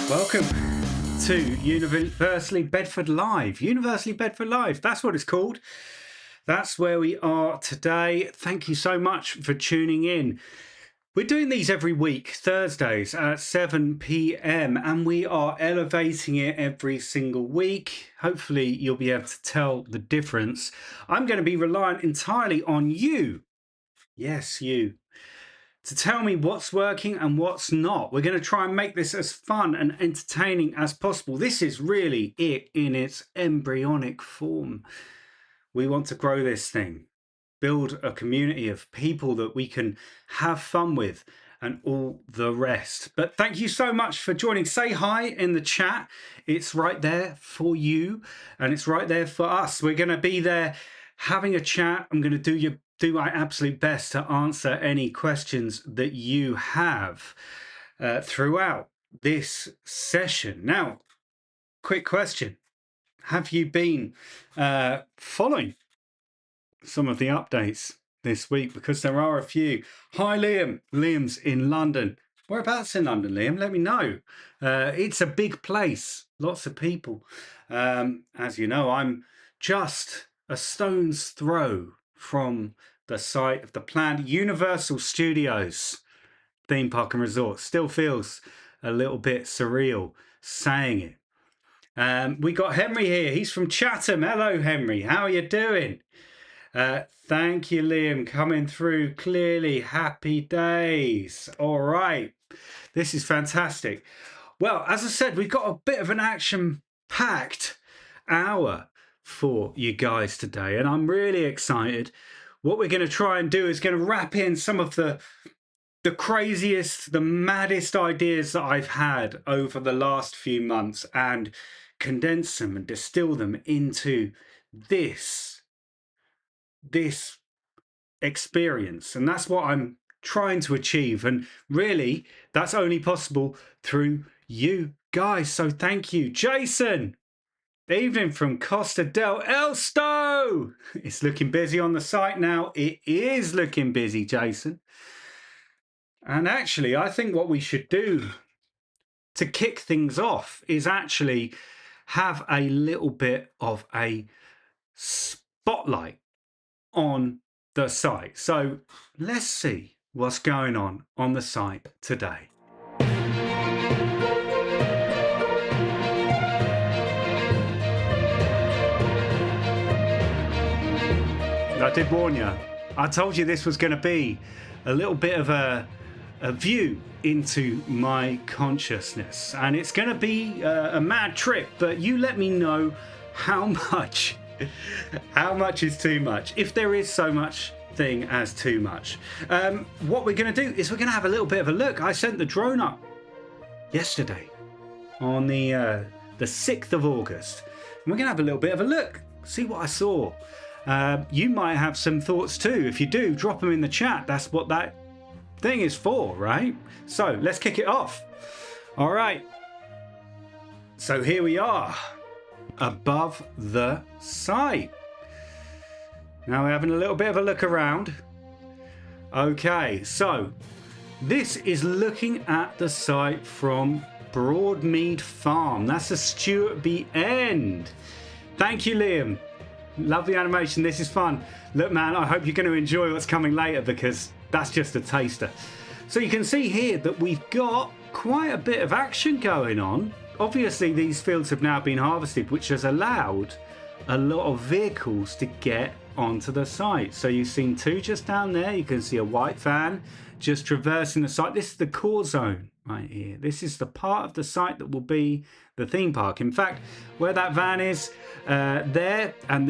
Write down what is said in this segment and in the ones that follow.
Welcome to Universally Bedford Live. Universally Bedford Live, that's what it's called. That's where we are today. Thank you so much for tuning in. We're doing these every week, Thursdays at 7 p.m, and we are elevating it every single week. Hopefully you'll be able to tell the difference. I'm going to be reliant entirely on you. Yes, you. To tell me what's working and what's not. We're going to try and make this as fun and entertaining as possible. This is really it in its embryonic form. We want to grow this thing, build a community of people that we can have fun with and all the rest. But thank you so much for joining. Say hi in the chat. It's right there for you and it's right there for us. We're going to be there having a chat. I'm going to do my absolute best to answer any questions that you have throughout this session. Now, quick question. Have you been following some of the updates this week? Because there are a few. Hi, Liam. Liam's in London. Whereabouts in London, Liam? Let me know. It's a big place. Lots of people. As you know, I'm just a stone's throw from the site of the planned Universal Studios theme park and resort. Still feels a little bit surreal saying it. We got Henry here. He's from Chatham. Hello, Henry. How are you doing? Thank you, Liam. Coming through clearly. Happy days. All right. This is fantastic. Well, as I said, we've got a bit of an action-packed hour for you guys today, and I'm really excited. What we're going to try and do is going to wrap in some of the craziest, the maddest ideas that I've had over the last few months and condense them and distill them into this experience. And that's what I'm trying to achieve. And really, that's only possible through you guys. So thank you, Jason. Evening from Costa del Elsto. It's looking busy on the site now. It is looking busy, Jason. And actually, I think what we should do to kick things off is actually have a little bit of a spotlight on the site. So let's see what's going on the site today. I did warn you. I told you this was going to be a little bit of a view into my consciousness, and it's going to be a mad trip, but you let me know how much is too much, if there is so much thing as too much. What we're going to do is we're going to have a little bit of a look. I sent the drone up yesterday on the 6th of August, and we're going to have a little bit of a look, see what I saw. You might have some thoughts too. If you do, drop them in the chat. That's what that thing is for, right? So let's kick it off. All right. So here we are above the site. Now we're having a little bit of a look around. Okay, so this is looking at the site from Broadmead Farm. That's a Stuartby end. Thank you, Liam. Love the animation. This is fun. Look, man, I hope you're going to enjoy what's coming later, because that's just a taster. So you can see here that we've got quite a bit of action going on. Obviously, these fields have now been harvested, which has allowed a lot of vehicles to get onto the site. So you've seen two just down there. You can see a white van just traversing the site. This is the core zone right here. This is the part of the site that will be the theme park. In fact, where that van is there, and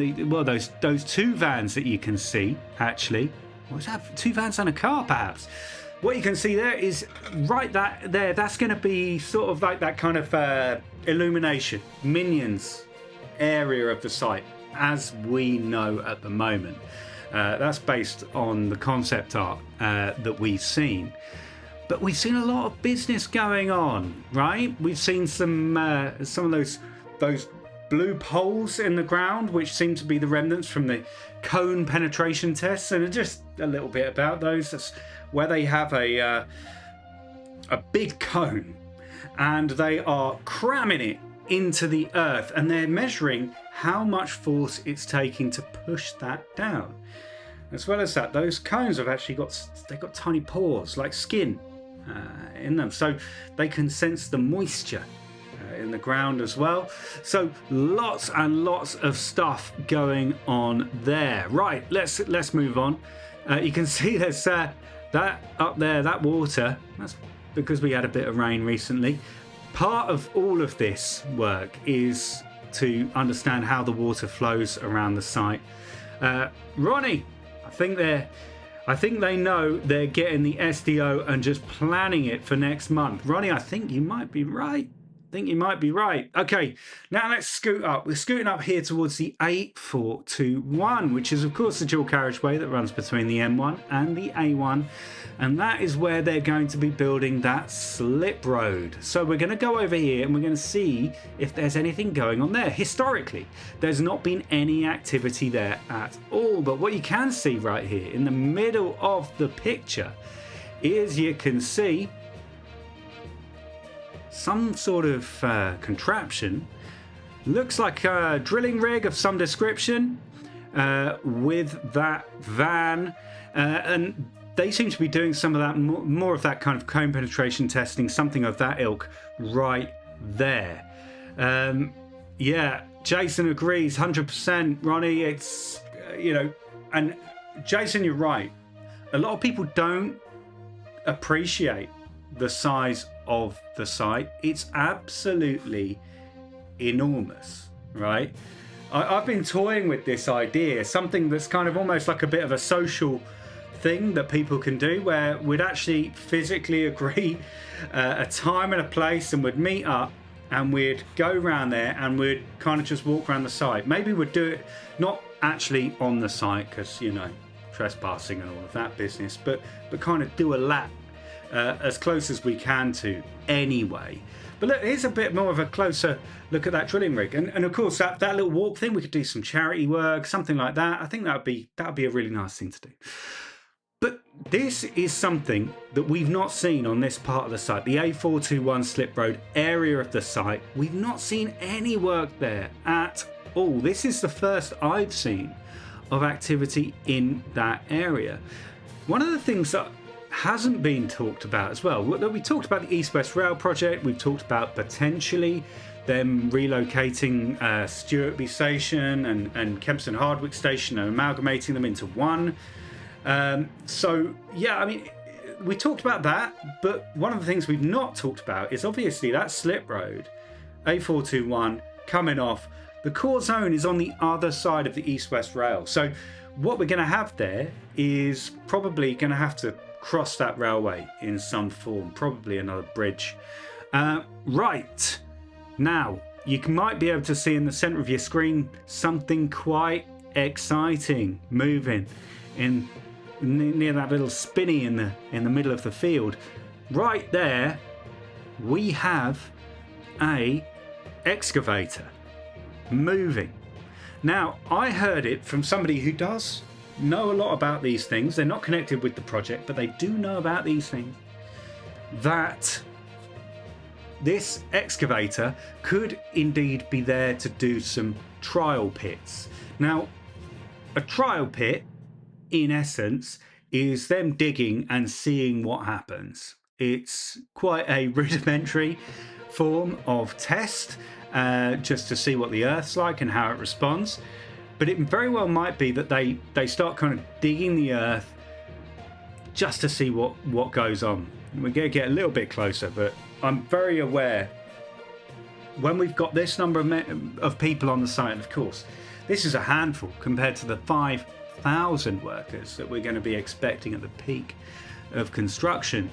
those two vans that you can see, actually, what's that? Two vans and a car, perhaps. What you can see there is right there. That's going to be sort of like that kind of illumination, minions area of the site, as we know at the moment. That's based on the concept art that we've seen. But we've seen a lot of business going on, right? We've seen some of those blue poles in the ground, which seem to be the remnants from the cone penetration tests, and just a little bit about those. That's where they have a big cone, and they are cramming it into the earth, and they're measuring how much force it's taking to push that down. As well as that, those cones have actually got tiny pores like skin in them, so they can sense the moisture in the ground as well. So lots and lots of stuff going on there. Right, let's move on. You can see there's that up there, that water. That's because we had a bit of rain recently. Part of all of this work is to understand how the water flows around the site. Ronnie, I think they know they're getting the SDO and just planning it for next month. Ronnie, I think you might be right. Okay, now let's scoot up. We're scooting up here towards the A421, which is of course the dual carriageway that runs between the M1 and the A1, and that is where they're going to be building that slip road. So we're going to go over here and we're going to see if there's anything going on there. Historically, there's not been any activity there at all, but what you can see right here in the middle of the picture is, you can see some sort of contraption. Looks like a drilling rig of some description with that van, and they seem to be doing some of that, more of that kind of cone penetration testing, something of that ilk right there. Yeah, Jason agrees 100%. Ronnie, it's and Jason, you're right. A lot of people don't appreciate the size of the site. It's absolutely enormous, right? I've been toying with this idea, something that's kind of almost like a bit of a social thing that people can do, where we'd actually physically agree a time and a place, and we'd meet up and we'd go around there and we'd kind of just walk around the site. Maybe we'd do it not actually on the site, because trespassing and all of that business, but kind of do a lap as close as we can to anyway. But look, here's a bit more of a closer look at that drilling rig, and of course that little walk thing, we could do some charity work, something like that. I think that would be a really nice thing to do. But this is something that we've not seen on this part of the site, the A421 slip road area of the site. We've not seen any work there at all. This is the first I've seen of activity in that area. One of the things that hasn't been talked about as well, we talked about the East-West Rail project, we've talked about potentially them relocating Stewartby Station and Kempston Hardwick Station and amalgamating them into one. So yeah, I mean, we talked about that, but one of the things we've not talked about is obviously that slip road, A421, coming off. The core zone is on the other side of the East-West Rail. So what we're going to have there is probably going to have to cross that railway in some form, probably another bridge. Right, now you might be able to see in the center of your screen something quite exciting moving in near that little spinny in the middle of the field. Right there we have a excavator moving. Now, I heard it from somebody who does know a lot about these things. They're not connected with the project, but they do know about these things, that this excavator could indeed be there to do some trial pits. Now, a trial pit, in essence, is them digging and seeing what happens. It's quite a rudimentary form of test, just to see what the Earth's like and how it responds. But it very well might be that they start kind of digging the Earth just to see what goes on. We're going to get a little bit closer, but I'm very aware when we've got this number of people on the site, and of course, this is a handful compared to the 5,000 workers that we're going to be expecting at the peak of construction.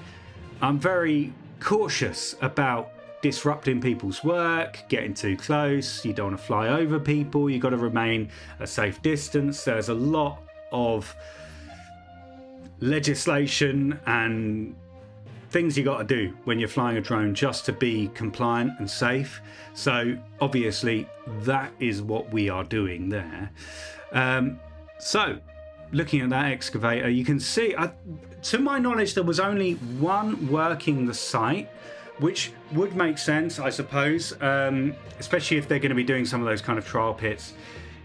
I'm very cautious about disrupting people's work, getting too close. You don't want to fly over people. You've got to remain a safe distance. There's a lot of legislation and things you got to do when you're flying a drone just to be compliant and safe. So obviously that is what we are doing there. So looking at that excavator, you can see, to my knowledge, there was only one working the site, which would make sense, I suppose, especially if they're going to be doing some of those kind of trial pits.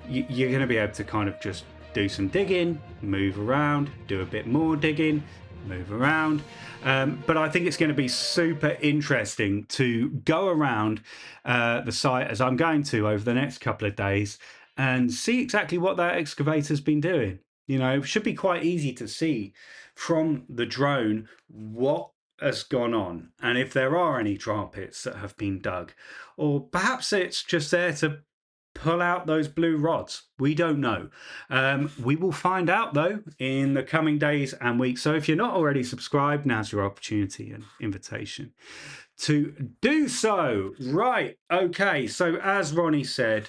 You're going to be able to kind of just do some digging, move around, do a bit more digging, move around. But I think it's going to be super interesting to go around the site, as I'm going to over the next couple of days, and see exactly what that excavator's been doing. You know, it should be quite easy to see from the drone what has gone on, and if there are any trial pits that have been dug, or perhaps it's just there to pull out those blue rods. We don't know. We will find out though in the coming days and weeks. So if you're not already subscribed, now's your opportunity and invitation to do so. Right, okay, so as Ronnie said,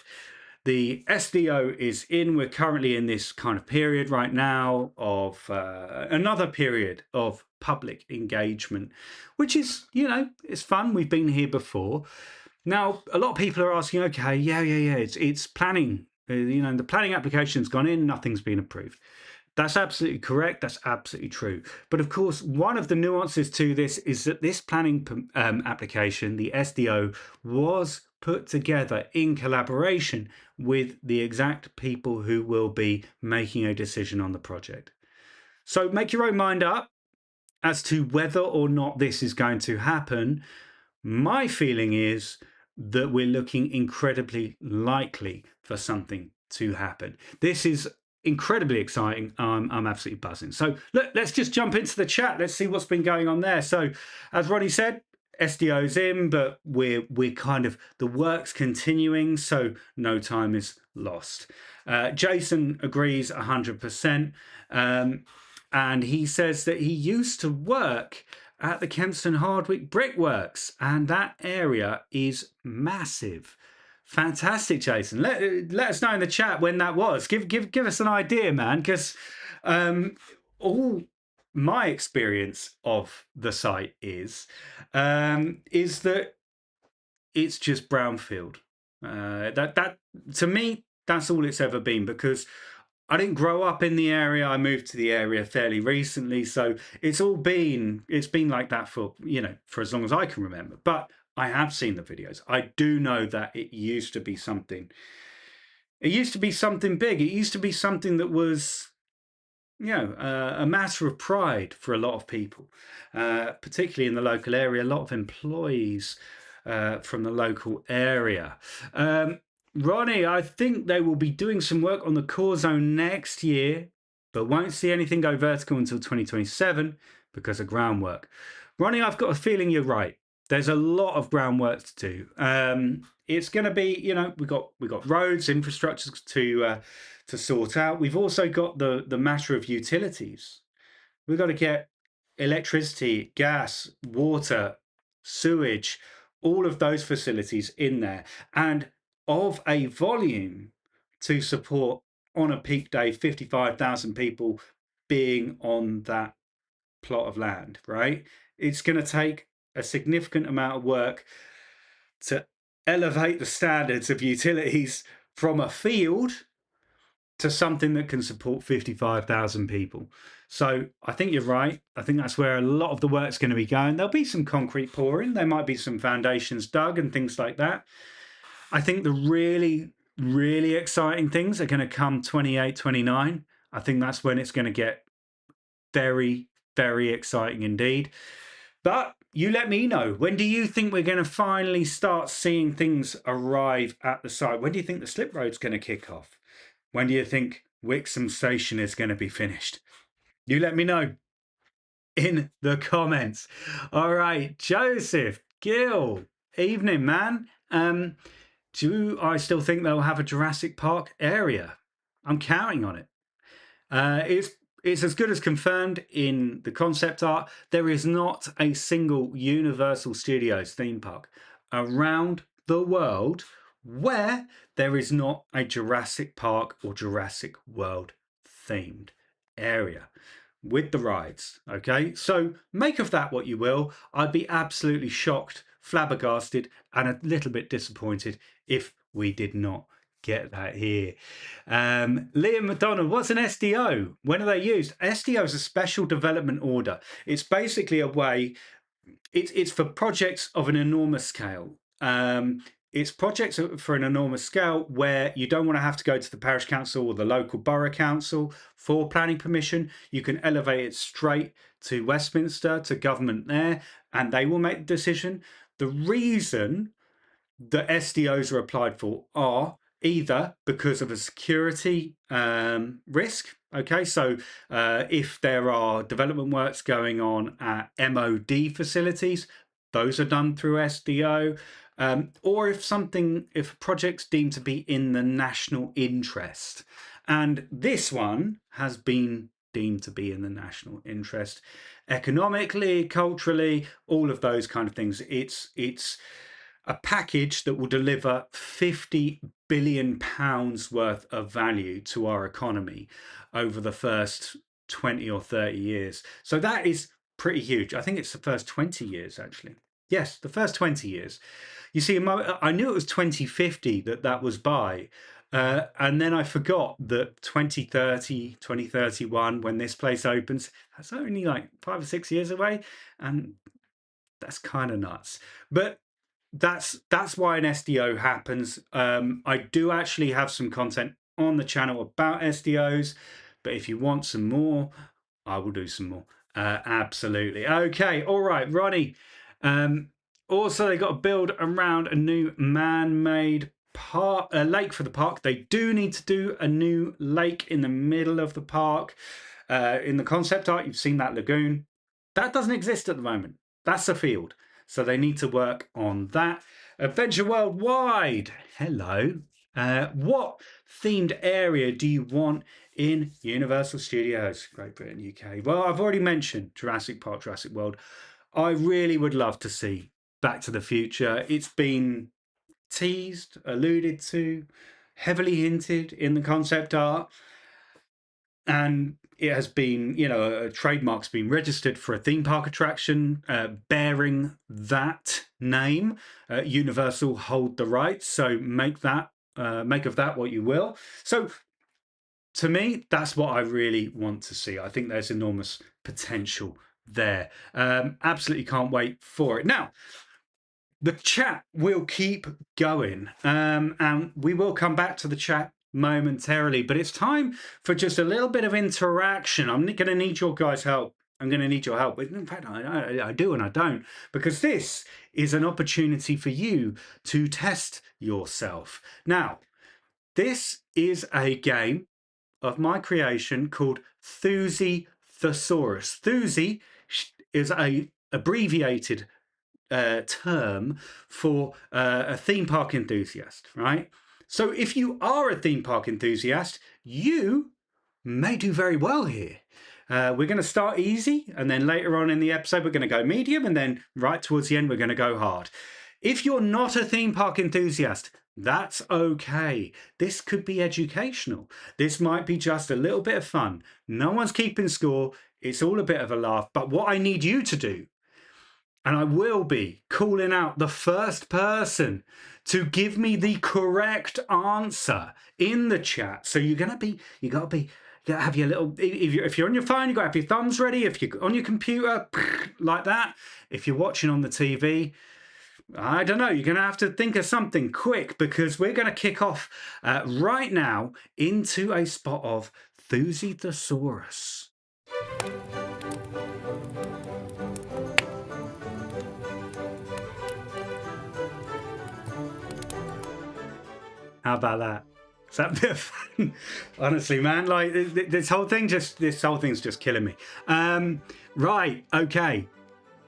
the SDO is in. We're currently in this kind of period right now of another period of public engagement, which is, you know, it's fun. We've been here before. Now, a lot of people are asking, okay, yeah, it's planning. You know, the planning application's gone in, nothing's been approved. That's absolutely correct. That's absolutely true. But of course, one of the nuances to this is that this planning application, the SDO, was put together in collaboration with the exact people who will be making a decision on the project. So make your own mind up as to whether or not this is going to happen. My feeling is that we're looking incredibly likely for something to happen. This is incredibly exciting. I'm absolutely buzzing. So look, let's just jump into the chat. Let's see what's been going on there. So as Ronnie said, SDO's in, but we're kind of, the work's continuing, so no time is lost. Jason agrees 100%. And he says that he used to work at the Kempston Hardwick Brickworks, and that area is massive. Fantastic, Jason. Let us know in the chat when that was. Give us an idea, man, because All my experience of the site is that it's just brownfield. That to me, that's all it's ever been, because I didn't grow up in the area. I moved to the area fairly recently, so it's been like that for, for as long as I can remember. But I have seen the videos. I do know that it used to be something. It used to be something big. It used to be something that was, a matter of pride for a lot of people, particularly in the local area. A lot of employees from the local area. Ronnie, I think they will be doing some work on the core zone next year, but won't see anything go vertical until 2027 because of groundwork. Ronnie, I've got a feeling you're right. There's a lot of groundwork to do. It's going to be, we got roads, infrastructure to sort out. We've also got the matter of utilities. We've got to get electricity, gas, water, sewage, all of those facilities in there, and of a volume to support on a peak day 55,000 people being on that plot of land, right? It's going to take a significant amount of work to elevate the standards of utilities from a field to something that can support 55,000 people. So I think you're right. I think that's where a lot of the work's going to be going. There'll be some concrete pouring. There might be some foundations dug and things like that. I think the really, really exciting things are going to come 28, 29. I think that's when it's going to get very, very exciting indeed. But you let me know. When do you think we're going to finally start seeing things arrive at the site? When do you think the slip road's going to kick off? When do you think Wixham Station is going to be finished? You let me know in the comments. All right, Joseph, Gil, evening, man. Do I still think they'll have a Jurassic Park area? I'm counting on it. It's as good as confirmed in the concept art. There is not a single Universal Studios theme park around the world where there is not a Jurassic Park or Jurassic World themed area with the rides. Okay, so make of that what you will. I'd be absolutely shocked, flabbergasted, and a little bit disappointed if we did not get that here. Liam McDonald, what's an SDO? When are they used? SDO is a special development order. It's basically a way, it's for projects of an enormous scale. It's projects for an enormous scale where you don't want to have to go to the parish council or the local borough council for planning permission. You can elevate it straight to Westminster, to government there, and they will make the decision. The reason the SDOs are applied for are either because of a security risk. Okay, so if there are development works going on at MOD facilities, those are done through SDO. Or if a project's deemed to be in the national interest. And this one has been deemed to be in the national interest economically, culturally, all of those kind of things. It's a package that will deliver 50 billion pounds worth of value to our economy over the first 20 or 30 years. So that is pretty huge. I think it's the first 20 years, actually. Yes, the first 20 years. You see, I knew it was 2050 that was by. And then I forgot that 2030, 2031, when this place opens, that's only like 5 or 6 years away. And that's kind of nuts. But that's why an SDO happens. I do actually have some content on the channel about SDOs, but if you want some more, I will do some more. Absolutely. Okay. All right, Ronnie. Also, they got to build around a new man-made park, a lake for the park. They do need to do a new lake in the middle of the park. In the concept art, you've seen that lagoon. That doesn't exist at the moment. That's a field. So they need to work on that. Adventure Worldwide. Hello. What themed area do you want in Universal Studios, Great Britain, UK? Well, I've already mentioned Jurassic Park, Jurassic World. I really would love to see Back to the Future. It's been teased, alluded to, heavily hinted in the concept art. and it has been, you know, a trademark's been registered for a theme park attraction bearing that name. Universal hold the rights, so make of that what you will. So to me, that's what I really want to see. I think there's enormous potential there. Absolutely can't wait for it. Now, the chat will keep going, and we will come back to the chat momentarily, but it's time for just a little bit of interaction. I'm going to need your guys' help. I'm going to need your help. In fact, I do and I don't, because this is an opportunity for you to test yourself. Now, this is a game of my creation called Thuzy Thesaurus. Thuzy is a abbreviated term for a theme park enthusiast, right? So if you are a theme park enthusiast, you may do very well here. We're going to start easy, and then later on in the episode, we're going to go medium, and then right towards the end, we're going to go hard. If you're not a theme park enthusiast, that's okay. This could be educational. This might be just a little bit of fun. No one's keeping score. It's all a bit of a laugh. But what I need you to do, and I will be calling out the first person to give me the correct answer in the chat. So you gotta have your little, if you're on your phone, you gotta have your thumbs ready. If you're on your computer, like that. If you're watching on the TV, I don't know, you're going to have to think of something quick, because we're going to kick off right now into a spot of Thuzy Thesaurus. How about that? Is that a bit of fun? Honestly, man, like this whole thing's just killing me. Right, okay.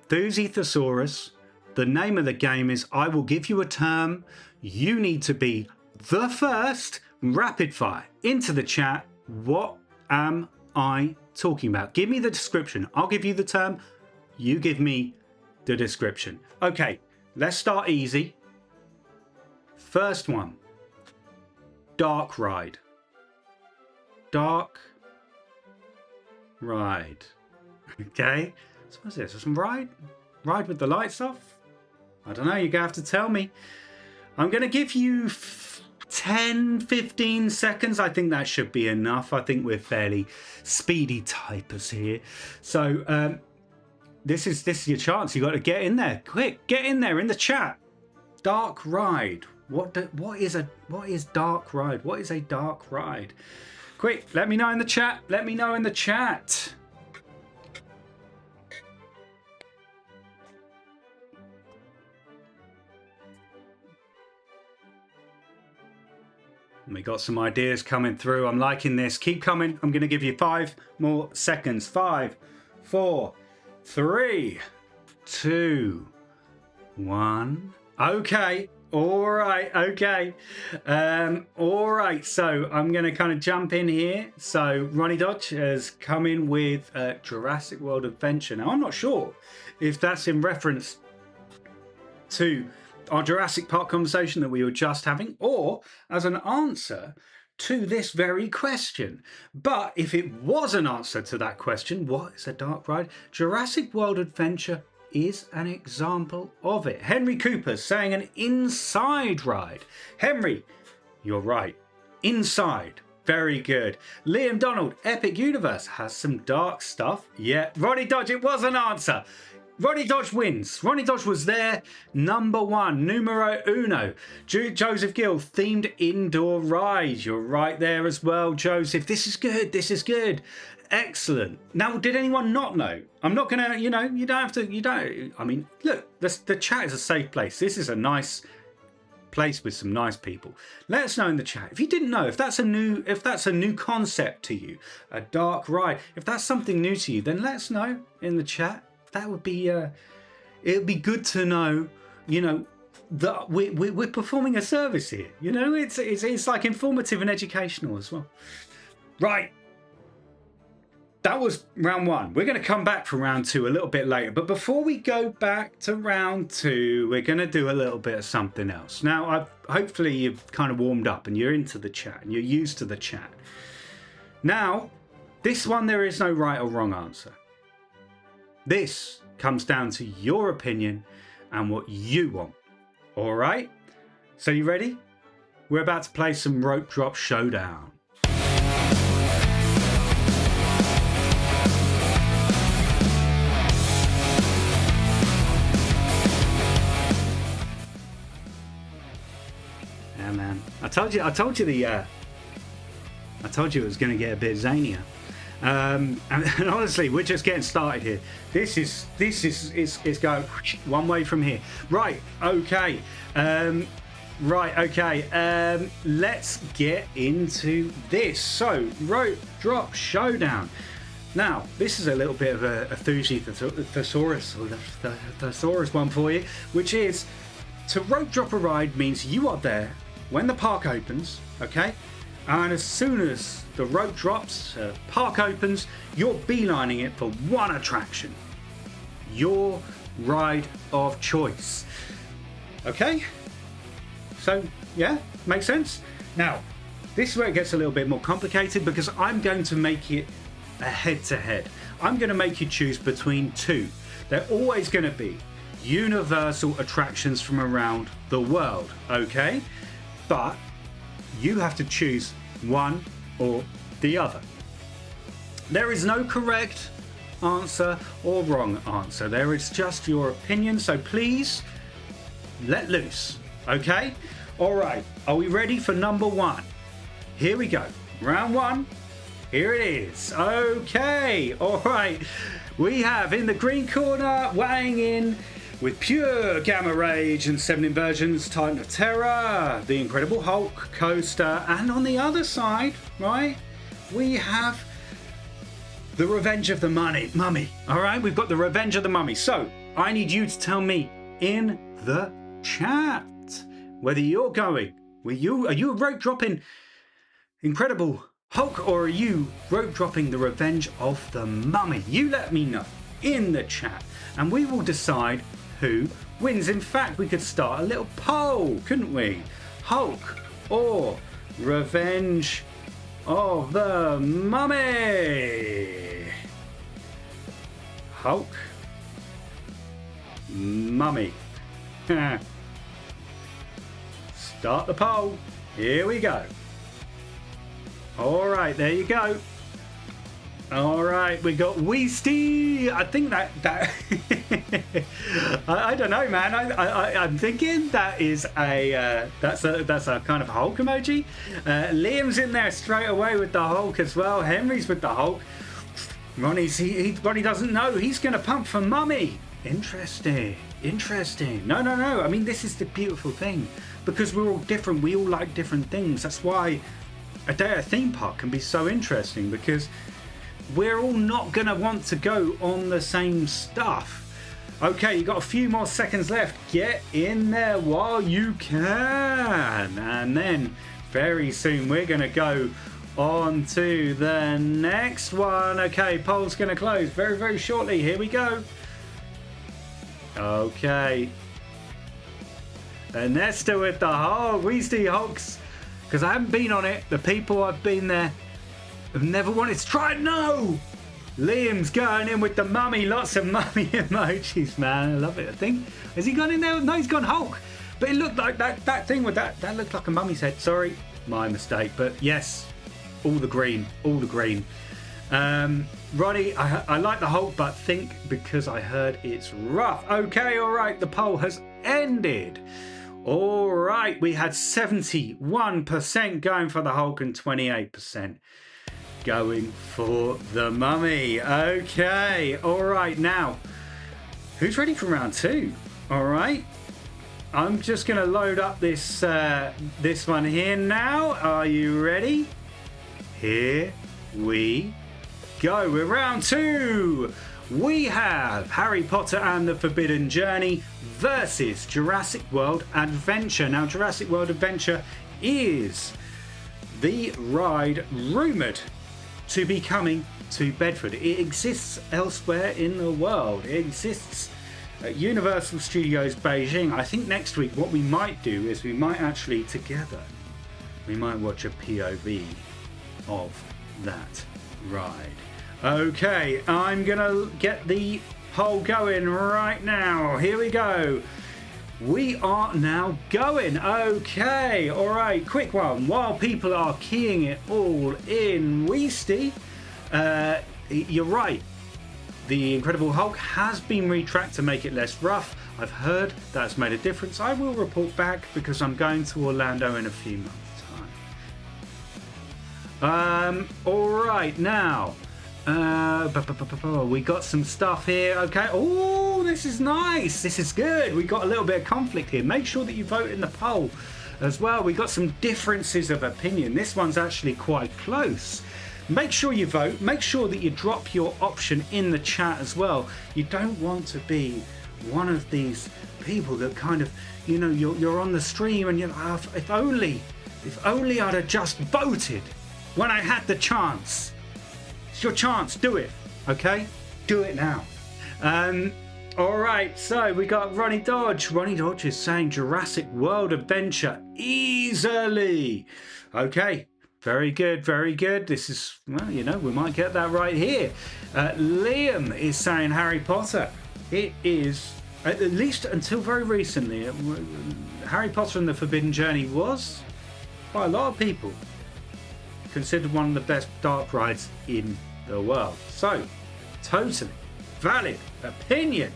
Thuzy Thesaurus. The name of the game is I will give you a term. You need to be the first. Rapid fire into the chat. What am I talking about? Give me the description. I'll give you the term. You give me the description. Okay, let's start easy. First one. Dark ride. Dark ride. Okay. So what's this? Some ride with the lights off? I don't know. You're going to have to tell me. I'm going to give you 10, 15 seconds. I think that should be enough. I think we're fairly speedy typers here. So this is your chance. You got to get in there. Quick, get in there in the chat. Dark ride. What is dark ride? What is a dark ride? Quick, let me know in the chat. Let me know in the chat. We got some ideas coming through. I'm liking this. Keep coming. I'm going to give you 5 more seconds. 5, 4, 3, 2, 1. Okay. All right. Okay. All right. So I'm going to kind of jump in here. So Ronnie Dodge has come in with Jurassic World Adventure. Now, I'm not sure if that's in reference to our Jurassic Park conversation that we were just having, or as an answer to this very question. But if it was an answer to that question, what is a dark ride? Jurassic World Adventure is an example of it. Henry Cooper's saying an inside ride. Henry, you're right. Inside. Very good. Liam Donald, Epic Universe has some dark stuff. Yeah. Ronnie Dodge, it was an answer. Ronnie Dodge wins. Ronnie Dodge was there. Number 1, numero uno. Joseph Gill, themed indoor ride. You're right there as well, Joseph. This is good. This is good. Excellent. Now, did anyone not know? I'm not going to, you don't have to, I mean, look, the chat is a safe place. This is a nice place with some nice people. Let us know in the chat if you didn't know, if that's a new concept to you, a dark ride. If that's something new to you, then let us know in the chat. That would be it would be good to know, that we're performing a service here. It's like informative and educational as well. Right. That was round 1. We're going to come back for round 2 a little bit later. But before we go back to round 2, we're going to do a little bit of something else. Now, hopefully you've kind of warmed up and you're into the chat and you're used to the chat. Now, This one, there is no right or wrong answer. This comes down to your opinion and what you want. All right? So you ready? We're about to play some rope drop showdown. Yeah, man. I told you it was going to get a bit zanier. And honestly, we're just getting started here. This is going one way from here. Right, okay. Let's get into this. So, rope drop showdown. Now, this is a little bit of a thesaurus one for you, which is to rope drop a ride means you are there when the park opens, okay? And as soon as the rope drops, park opens, you're beelining it for one attraction. Your ride of choice. Okay? So, yeah, makes sense? Now, this is where it gets a little bit more complicated because I'm going to make it a head-to-head. I'm going to make you choose between two. They're always going to be universal attractions from around the world, okay? But you have to choose one or the other. There is no correct answer or wrong answer. There is just your opinion. So please let loose. Okay? All right. Are we ready for number one? Here we go. Round one. Here it is. Okay. All right. We have in the green corner weighing in with pure gamma rage and 7 inversions, Titan of Terror, the Incredible Hulk coaster, and on the other side, right, we have the Revenge of the Mummy. All right, we've got the Revenge of the Mummy. So I need you to tell me in the chat whether you're going. Are you rope dropping Incredible Hulk or are you rope dropping the Revenge of the Mummy? You let me know in the chat, and we will decide who wins. In fact, we could start a little poll, couldn't we? Hulk or Revenge of the Mummy? Hulk, Mummy. Start the poll. Here we go. All right, there you go. All right, we got Weasty. I think that I don't know, man. I'm thinking that is that's a kind of Hulk emoji. Liam's in there straight away with the Hulk as well. Henry's with the Hulk. Ronnie doesn't know. He's gonna pump for Mummy. Interesting. No. I mean, this is the beautiful thing because we're all different. We all like different things. That's why a day at a theme park can be so interesting because we're all not going to want to go on the same stuff. Okay, you got a few more seconds left. Get in there while you can. And then very soon we're going to go on to the next one. Okay, poll's going to close very, very shortly. Here we go. Okay. And they're still with the Hulk. Weasty Hulks. Because I haven't been on it. The people I've been there have never wanted to try it. No! Liam's going in with the Mummy. Lots of Mummy emojis, man. I love it. I think. Has he gone in there? No, he's gone Hulk. But it looked like that thing with that looked like a Mummy's head. Sorry. My mistake. But yes. All the green. Ronnie, I like the Hulk, but think because I heard it's rough. Okay, all right. The poll has ended. All right. We had 71% going for the Hulk and 28% going for the Mummy. Okay, all right, now who's ready for round two? All right, I'm just gonna load up this one here now. Are you ready? Here we go. We're round two. We have Harry Potter and the Forbidden Journey versus Jurassic World Adventure. Now, Jurassic World Adventure is the ride rumoured to be coming to Bedford. It exists elsewhere in the world. It exists at Universal Studios Beijing. I think next week what we might do is we might actually together, we might watch a POV of that ride. Okay, I'm gonna get the poll going right now. Here we go. We are now going. Okay, all right, quick one. While people are keying it all in, Weasty, you're right. The Incredible Hulk has been retracked to make it less rough. I've heard that's made a difference. I will report back because I'm going to Orlando in a few months' time. All right, now. We got some stuff here. Okay. Oh, this is nice. This is good. We got a little bit of conflict here. Make sure that you vote in the poll as well. We got some differences of opinion. This one's actually quite close. Make sure you vote. Make sure that you drop your option in the chat as well. You don't want to be one of these people that kind of, you know, you're on the stream and you're like, if only I'd have just voted when I had the chance. It's your chance. Do it. Okay? Do it now. All right. So we got Ronnie Dodge. Ronnie Dodge is saying Jurassic World Adventure easily. Okay. Very good. Very good. This is, well, you know, we might get that right here. Liam is saying Harry Potter. It is, at least until very recently, Harry Potter and the Forbidden Journey was, by a lot of people, considered one of the best dark rides in the world. So, totally valid opinion.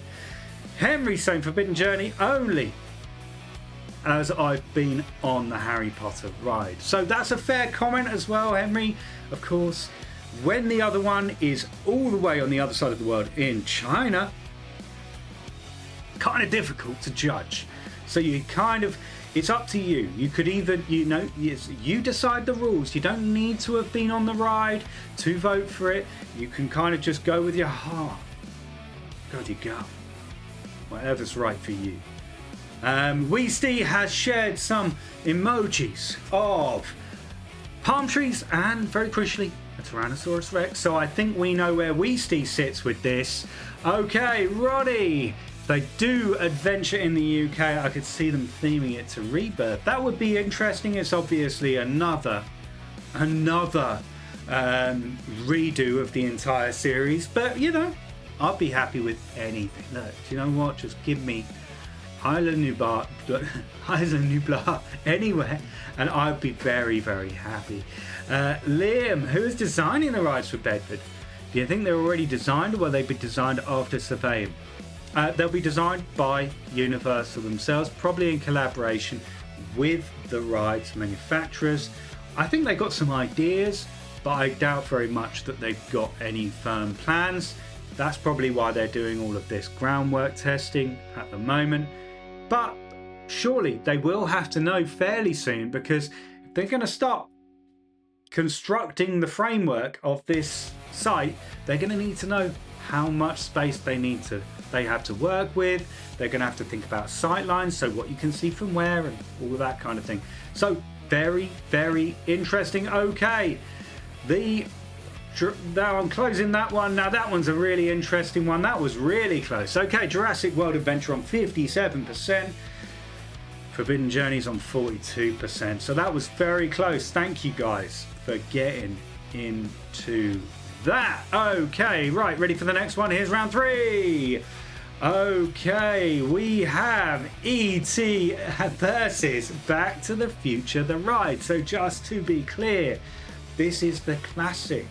Henry saying Forbidden Journey only as I've been on the Harry Potter ride. So that's a fair comment as well, Henry. Of course, when the other one is all the way on the other side of the world in China, kind of difficult to judge. So you kind of, it's up to you. You could even, you know, you decide the rules. You don't need to have been on the ride to vote for it. You can kind of just go with your heart. Go with your gut. Whatever's right for you. Weasty has shared some emojis of palm trees and, very crucially, a Tyrannosaurus Rex. So I think we know where Weasty sits with this. Okay, Roddy. They do adventure in the UK. I could see them theming it to Rebirth. That would be interesting. It's obviously another redo of the entire series. But, you know, I'd be happy with anything. Look, do you know what? Just give me Island Nublar anywhere, and I'd be very, very happy. Liam, who is designing the rides for Bedford? Do you think they're already designed, or will they be designed after surveying? They'll be designed by Universal themselves, probably in collaboration with the rides manufacturers. I think they got some ideas, but I doubt very much that they've got any firm plans. That's probably why they're doing all of this groundwork testing at the moment. But surely they will have to know fairly soon, because if they're going to start constructing the framework of this site, they're going to need to know how much space they have to work with. They're going to have to think about sight lines, so what you can see from where and all of that kind of thing. So very, very interesting. Okay, now I'm closing that one. Now that one's a really interesting one. That was really close. Okay, Jurassic World Adventure on 57%. Forbidden Journey's on 42%. So that was very close. Thank you guys for getting into that. Okay, right, ready for the next one. Here's round 3. Okay, we have E.T. versus Back to the Future, the ride. So just to be clear, this is the classic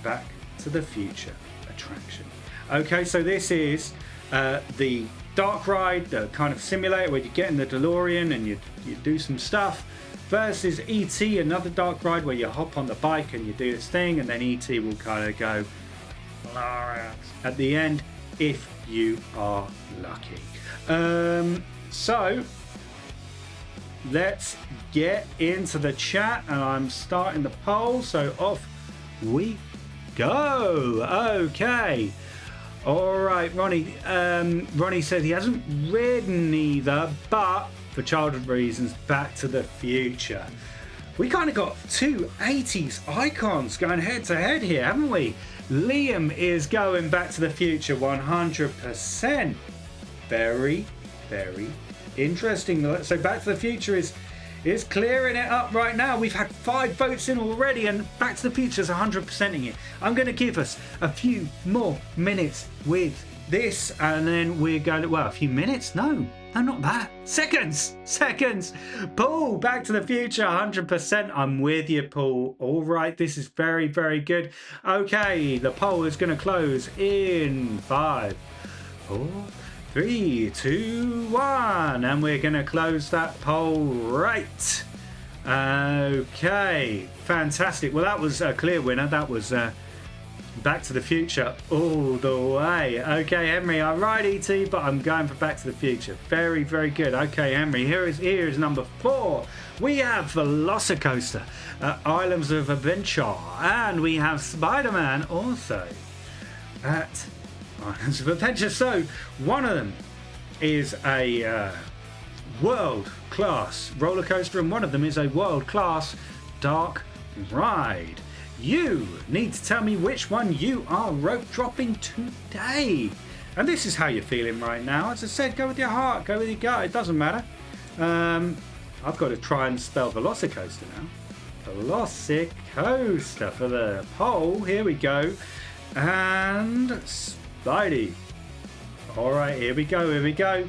Back to the Future attraction. Okay, so this is the dark ride, the kind of simulator where you get in the DeLorean and you do some stuff, versus E.T., another dark ride where you hop on the bike and you do this thing, and then E.T. will kind of go at the end if you are lucky. So let's get into the chat, and I'm starting the poll, so off we go. Okay, all right, Ronnie says he hasn't ridden either, but for childhood reasons, Back to the Future. We kind of got two 80s icons going head to head here, haven't we? Liam is going Back to the Future 100%. Very, very interesting. So Back to the Future is is clearing it up right now. We've had 5 votes in already, and Back to the Future's 100%ing it. I'm going to give us a few more minutes with this, and then we're going to, well, a few minutes? No, not that. Seconds. Paul, Back to the Future, 100%. I'm with you, Paul. All right, this is very, very good. Okay, the poll is going to close in 5, 4, 3, 2, 1, and we're going to close that poll right. Okay, fantastic. Well, that was a clear winner. That was Back to the Future all the way. Okay, Henry, I'm right, E.T., but I'm going for Back to the Future. Very, very good. Okay, Henry, here is number 4. We have Velocicoaster, Islands of Adventure, and we have Spider-Man also at Islands of Adventure. So one of them is a world-class roller coaster, and one of them is a world-class dark ride. You need to tell me which one you are rope dropping today. And this is how you're feeling right now. As I said, go with your heart, go with your gut. It doesn't matter. I've got to try and spell Velocicoaster now. Velocicoaster for the poll. Here we go. And Spidey. All right, here we go.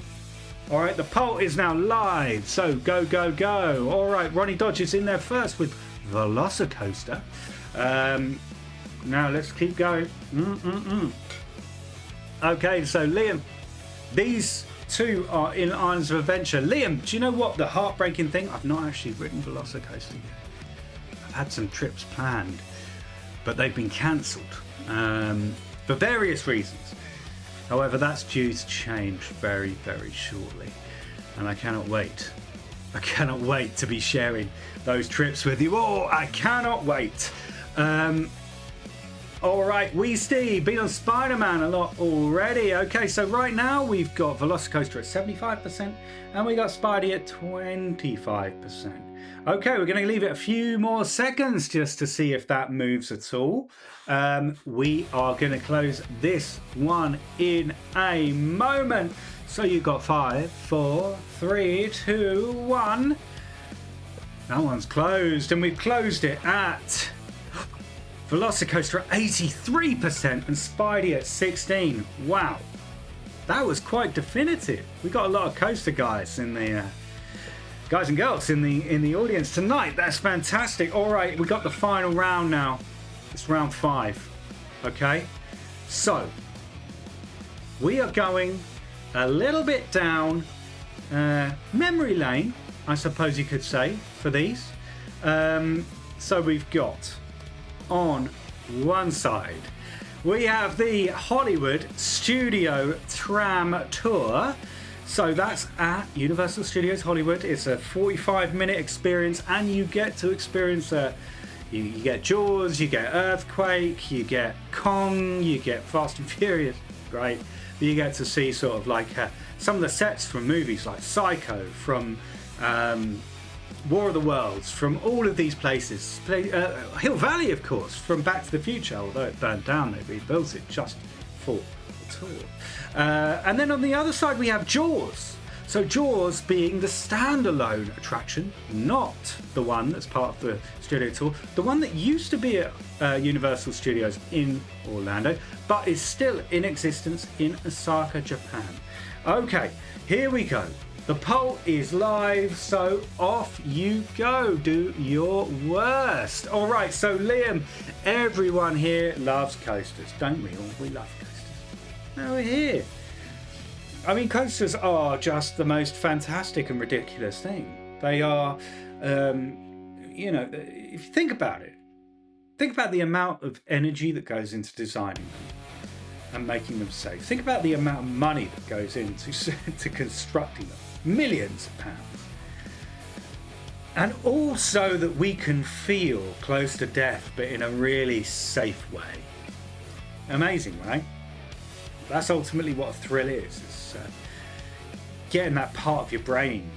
All right, the poll is now live. So go. All right, Ronnie Dodge is in there first with Velocicoaster. Now let's keep going. Okay, so Liam, these two are in Islands of Adventure. Liam, do you know what the heartbreaking thing? I've not actually ridden Velocicoaster yet. I've had some trips planned, but they've been cancelled for various reasons. However, that's due to change very, very shortly, and I cannot wait. I cannot wait to be sharing those trips with you. Oh, I cannot wait. All right, we Steve, been on Spider-Man a lot already. Okay, so right now we've got Velocicoaster at 75% and we got Spidey at 25%. Okay, we're going to leave it a few more seconds just to see if that moves at all. We are going to close this one in a moment. So you've got 5, 4, 3, 2, 1. That one's closed, and we've closed it at Velocicoaster at 83% and Spidey at 16%. Wow, that was quite definitive. We got a lot of coaster guys in the guys and girls in the audience tonight. That's fantastic. All right, we got the final round now. It's round 5. Okay, so we are going a little bit down memory lane, I suppose you could say, for these. So we've got on one side we have the Hollywood Studio Tram Tour. So that's at Universal Studios Hollywood. It's a 45-minute experience, and you get to experience you get Jaws, you get Earthquake, you get Kong, you get Fast and Furious, right? You get to see sort of like some of the sets from movies like Psycho, from War of the Worlds, from all of these places. Hill Valley, of course, from Back to the Future, although it burned down, they rebuilt it just for the tour. And then on the other side we have Jaws. So Jaws being the standalone attraction, not the one that's part of the studio tour, the one that used to be at Universal Studios in Orlando, but is still in existence in Osaka, Japan. Okay, here we go. The poll is live, so off you go. Do your worst. All right, so Liam, everyone here loves coasters, don't we all? We love coasters. Now we're here. I mean, coasters are just the most fantastic and ridiculous thing. They are, you know, if you think about it, think about the amount of energy that goes into designing them and making them safe. Think about the amount of money that goes into to constructing them. Millions of pounds. And also that we can feel close to death, but in a really safe way. Amazing, right? That's ultimately what a thrill is getting that part of your brain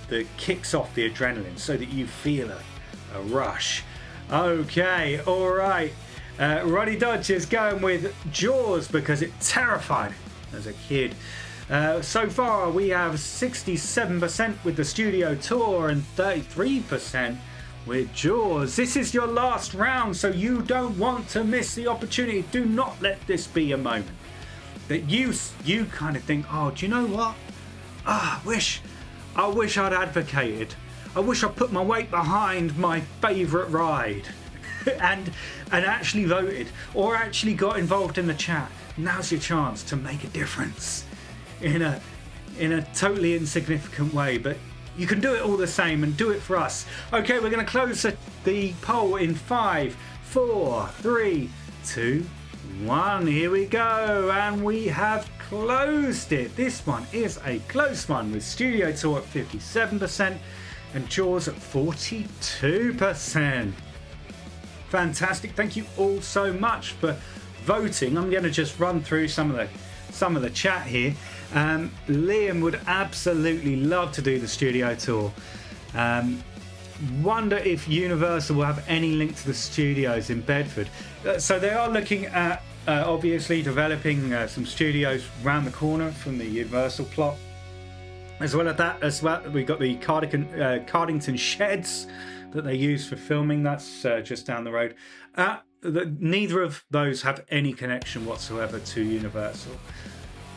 that kicks off the adrenaline so that you feel a rush. Okay, all right. Ronnie Dodge is going with Jaws because it terrified as a kid. So far we have 67% with the studio tour and 33% with Jaws. This is your last round, so you don't want to miss the opportunity. Do not let this be a moment that you kind of think, oh, do you know what? I wish I'd advocated. I wish I put my weight behind my favourite ride and actually voted or actually got involved in the chat. Now's your chance to make a difference in a totally insignificant way, but you can do it all the same and do it for us. Okay, we're going to close the poll in 5, 4, 3, 2, 1. Here we go, and we have closed it. This one is a close one with Studio Tour at 57% and Jaws at 42%. Fantastic. Thank you all so much for voting. I'm going to just run through some of the chat here. Liam would absolutely love to do the studio tour. Wonder if Universal will have any link to the studios in Bedford. So they are looking at obviously developing some studios around the corner from the Universal plot. As well as that, we've got the Cardington sheds that they use for filming. That's just down the road. Neither of those have any connection whatsoever to Universal.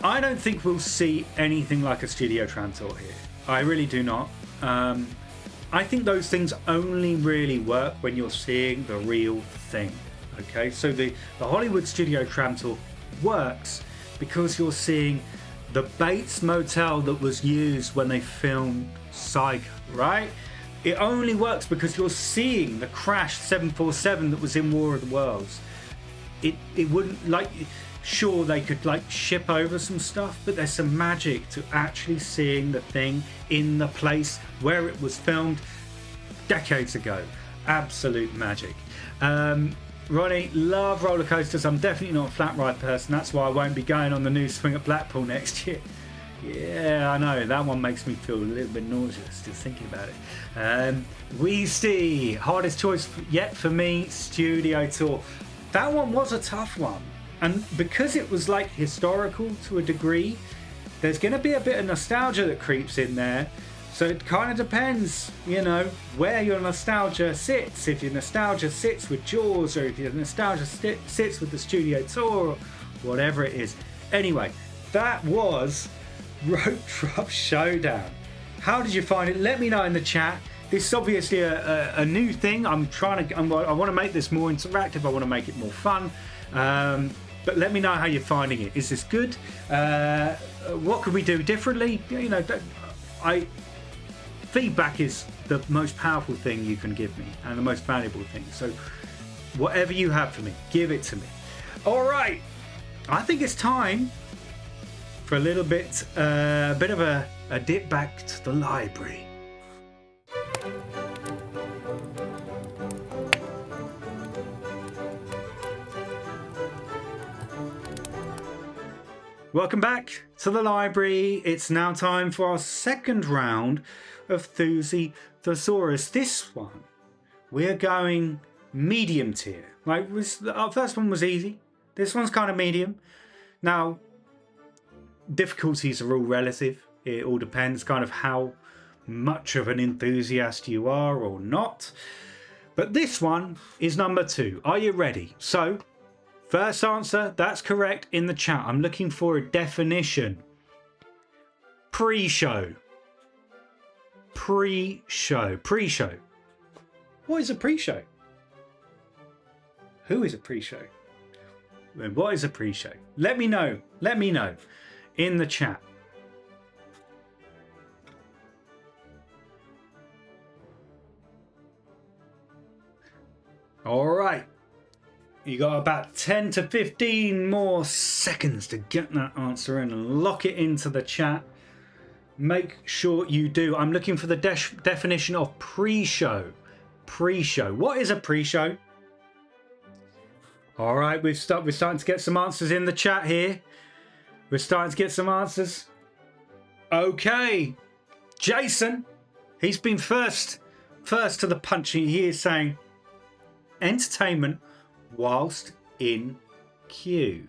I don't think we'll see anything like a studio tram tour here. I really do not. I think those things only really work when you're seeing the real thing. Okay, so the Hollywood studio tram tour works because you're seeing the Bates Motel that was used when they filmed Psycho, right? It only works because you're seeing the crashed 747 that was in War of the Worlds. It wouldn't, like, sure they could like ship over some stuff, but there's some magic to actually seeing the thing in the place where it was filmed decades ago. Absolute magic. Ronnie, love roller coasters. I'm definitely not a flat ride person. That's why I won't be going on the new swing at Blackpool next year. Yeah, I know. That one makes me feel a little bit nauseous just thinking about it. Weesty, hardest choice yet for me, studio tour. That one was a tough one. And because it was like historical to a degree, there's going to be a bit of nostalgia that creeps in there. So it kind of depends, you know, where your nostalgia sits. If your nostalgia sits with Jaws, or if your nostalgia sits with the studio tour, or whatever it is. Anyway, that was Rope Drop Showdown. How did you find it? Let me know in the chat. This is obviously a new thing. I want to make this more interactive. I want to make it more fun. But let me know how you're finding it. Is this good? What could we do differently? You know, feedback is the most powerful thing you can give me and the most valuable thing. So whatever you have for me, give it to me. All right. I think it's time for a little bit, bit of a dip back to the library. Welcome back to the library. It's now time for our second round of Thuzy Thesaurus. This one, we're going medium tier. Like our first one was easy. This one's kind of medium. Now, difficulties are all relative. It all depends kind of how much of an enthusiast you are or not. But this one is number 2. Are you ready? So, first answer, that's correct in the chat. I'm looking for a definition. Pre-show. Pre-show. Pre-show. What is a pre-show? Who is a pre-show? What is a pre-show? Let me know. Let me know in the chat. All right. You got about 10 to 15 more seconds to get that answer in and lock it into the chat. Make sure you do. I'm looking for the definition of pre-show. Pre-show. What is a pre-show? All right, we're starting to get some answers in the chat here. We're starting to get some answers. Okay, Jason, he's been first to the punch. He is saying entertainment whilst in queue.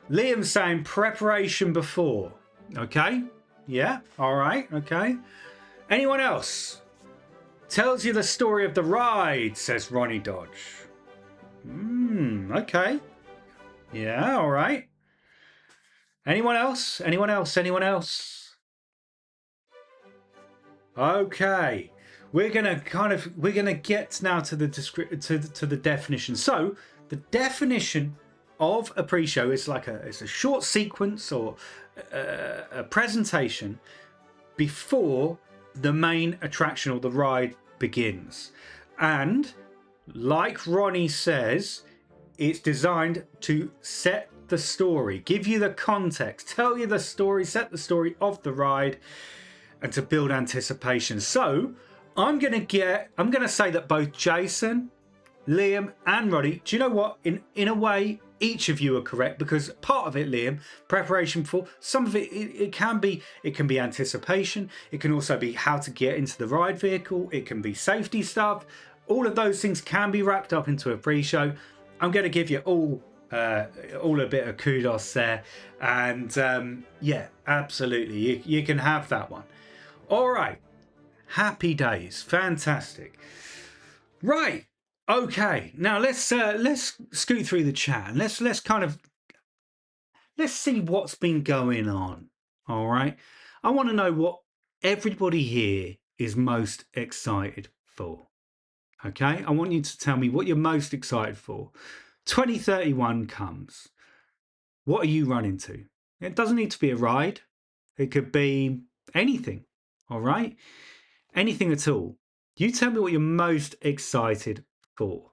Liam's saying preparation before. Okay. Yeah. All right. Okay. Anyone else? Tells you the story of the ride, says Ronnie Dodge. Okay. Yeah. All right. Anyone else? Anyone else? Anyone else? Okay. We're gonna get now to the to the definition. So the definition of a pre-show is like it's a short sequence or a presentation before the main attraction or the ride begins. And like Ronnie says, it's designed to set the story, give you the context, tell you the story, set the story of the ride, and to build anticipation. So I'm gonna say that both Jason, Liam, and Roddy, do you know what? In a way, each of you are correct, because part of it, Liam, preparation for some of it can be anticipation. It can also be how to get into the ride vehicle. It can be safety stuff. All of those things can be wrapped up into a pre-show. I'm going to give you all a bit of kudos there, and yeah, absolutely, you can have that one. All right, happy days, fantastic. Right, okay. Now let's scoot through the chat and let's see what's been going on. All right, I want to know what everybody here is most excited for. Okay, I want you to tell me what you're most excited for. 2031 comes. What are you running to? It doesn't need to be a ride. It could be anything. All right, anything at all. You tell me what you're most excited for.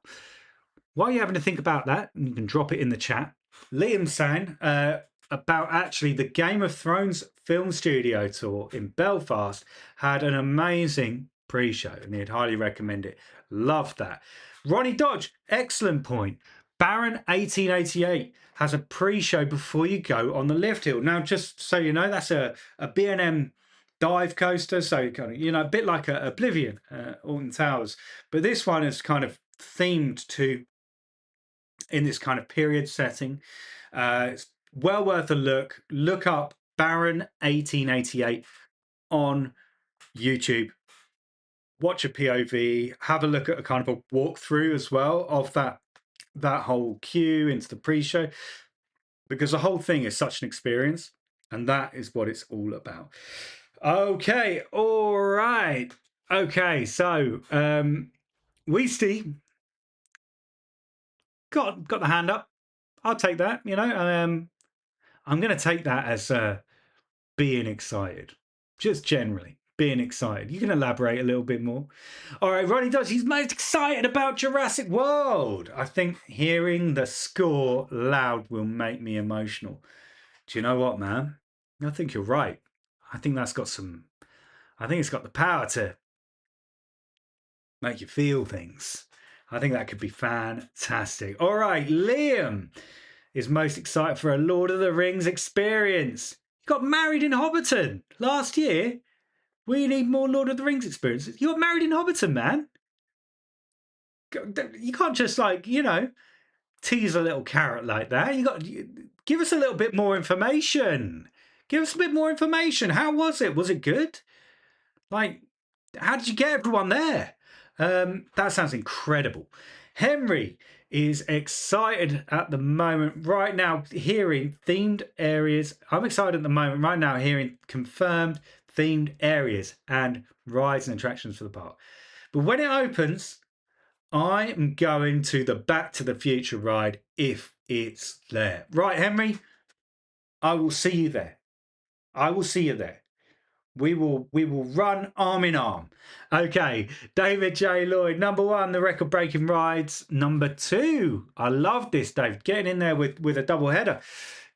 While you're having to think about that, you can drop it in the chat. Liam's saying about actually the Game of Thrones film studio tour in Belfast had an amazing pre-show and he'd highly recommend it. Love that. Ronnie Dodge, excellent point. Baron 1888 has a pre-show before you go on the lift hill. Now, just so you know, that's a B&M dive coaster, so kind of, a bit like a Oblivion, Alton Towers, but this one is kind of themed to in this kind of period setting. It's well worth a look. Look up Baron 1888 on YouTube. Watch a POV. Have a look at a kind of a walkthrough as well of that whole queue into the pre-show, because the whole thing is such an experience, and that is what it's all about. Okay, all right. Okay, so Weesty got the hand up. I'll take that. I'm going to take that as being excited, just generally being excited. You can elaborate a little bit more. All right, Ronnie Dodge, he's most excited about Jurassic World. I think hearing the score loud will make me emotional. Do you know what, man? I think you're right. I think it's got the power to make you feel things. I think that could be fantastic. All right, Liam is most excited for a Lord of the Rings experience. You got married in Hobbiton last year. We need more Lord of the Rings experiences. You got married in Hobbiton, man. You can't just tease a little carrot like that. Give us a little bit more information. Give us a bit more information. How was it? Was it good? Like, how did you get everyone there? That sounds incredible. Henry is excited at the moment right now hearing themed areas. I'm excited at the moment right now hearing confirmed themed areas and rides and attractions for the park. But when it opens, I am going to the Back to the Future ride if it's there. Right, Henry? I will see you there. I will see you there. We will run arm in arm. Okay, David J. Lloyd, number one, the record breaking rides. Number two, I love this, Dave. Getting in there with a double header.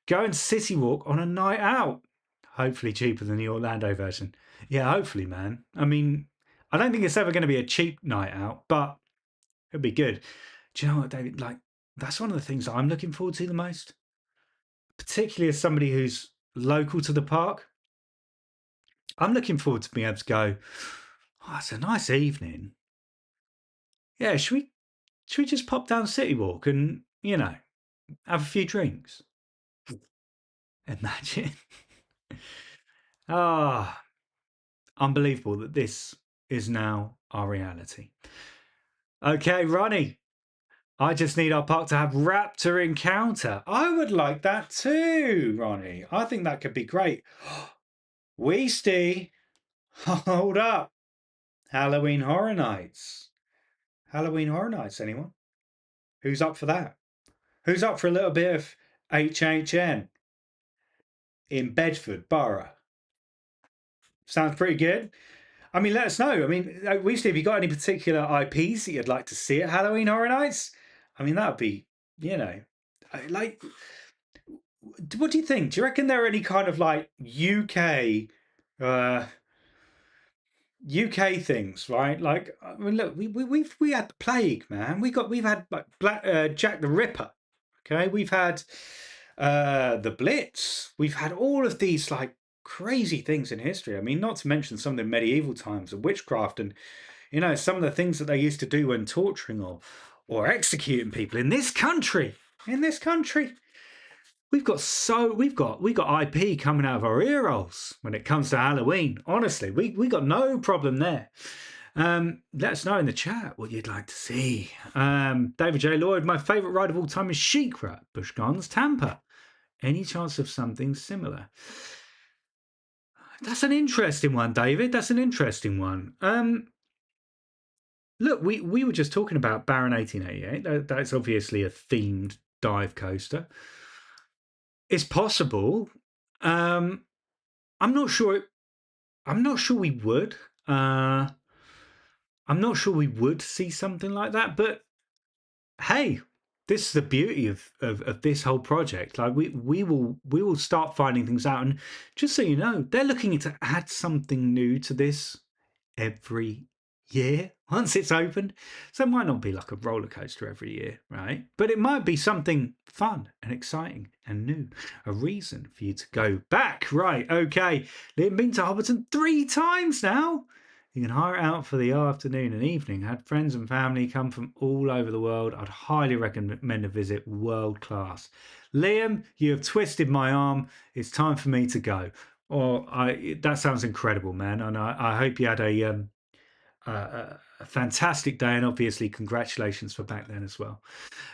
Going City Walk on a night out. Hopefully cheaper than the Orlando version. Yeah, hopefully, man. I mean, I don't think it's ever going to be a cheap night out, but it'd be good. Do you know what, David? Like, that's one of the things that I'm looking forward to the most, particularly as somebody who's local to the park. I'm looking forward to being able to go, oh, it's a nice evening. Yeah, should we just pop down City Walk and, have a few drinks? Imagine. Ah, unbelievable that this is now our reality. Okay, Ronnie, I just need our park to have Raptor Encounter. I would like that too, Ronnie. I think that could be great. Weesty, hold up. Halloween Horror Nights. Halloween Horror Nights, anyone? Who's up for that? Who's up for a little bit of HHN in Bedford Borough? Sounds pretty good. I mean, let us know. I mean, Weasley, have you got any particular IPs that you'd like to see at Halloween Horror Nights? I mean, that would be, you know, like, what do you think? Do you reckon there are any kind of like uh, UK things, right? Like, I mean, look, we had the plague, man. We've had like Jack the Ripper. Okay, we've had the Blitz. We've had all of these like crazy things in history. I mean, not to mention some of the medieval times of witchcraft and some of the things that they used to do when torturing or executing people in this country. In this country. We've got IP coming out of our ear holes when it comes to Halloween. Honestly, we got no problem there. Let us know in the chat what you'd like to see. David J. Lloyd, my favourite ride of all time is Sheikra, Busch Gardens, Tampa. Any chance of something similar? That's an interesting one, David. That's an interesting one. Look, we were just talking about Baron 1888. That's obviously a themed dive coaster. It's possible. I'm not sure. I'm not sure we would. I'm not sure we would see something like that. But hey, this is the beauty of this whole project. Like we will start finding things out. And just so you know, they're looking to add something new to this every year once it's opened. So it might not be like a roller coaster every year, right? But it might be something fun and exciting and new. A reason for you to go back. Right, okay. They've been to Hobbiton 3 times now. You can hire it out for the afternoon and evening. Had friends and family come from all over the world. I'd highly recommend a visit. World class. Liam, you have twisted my arm. It's time for me to go. That sounds incredible, man. And I hope you had a fantastic day, and obviously congratulations for back then as well.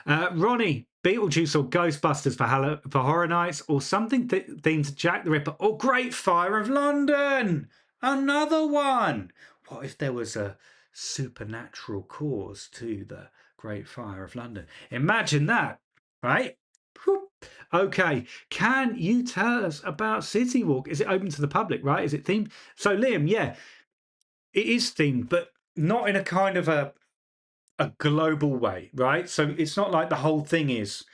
Ronnie, Beetlejuice or Ghostbusters for Horror Nights, or something themed to Jack the Ripper or Great Fire of London. Another one. What if there was a supernatural cause to the Great Fire of London? Imagine that, right? Okay, can you tell us about City Walk? Is it open to the public, right? Is it themed? So, Liam, yeah, it is themed, but not in a kind of a global way, right? So it's not like the whole thing is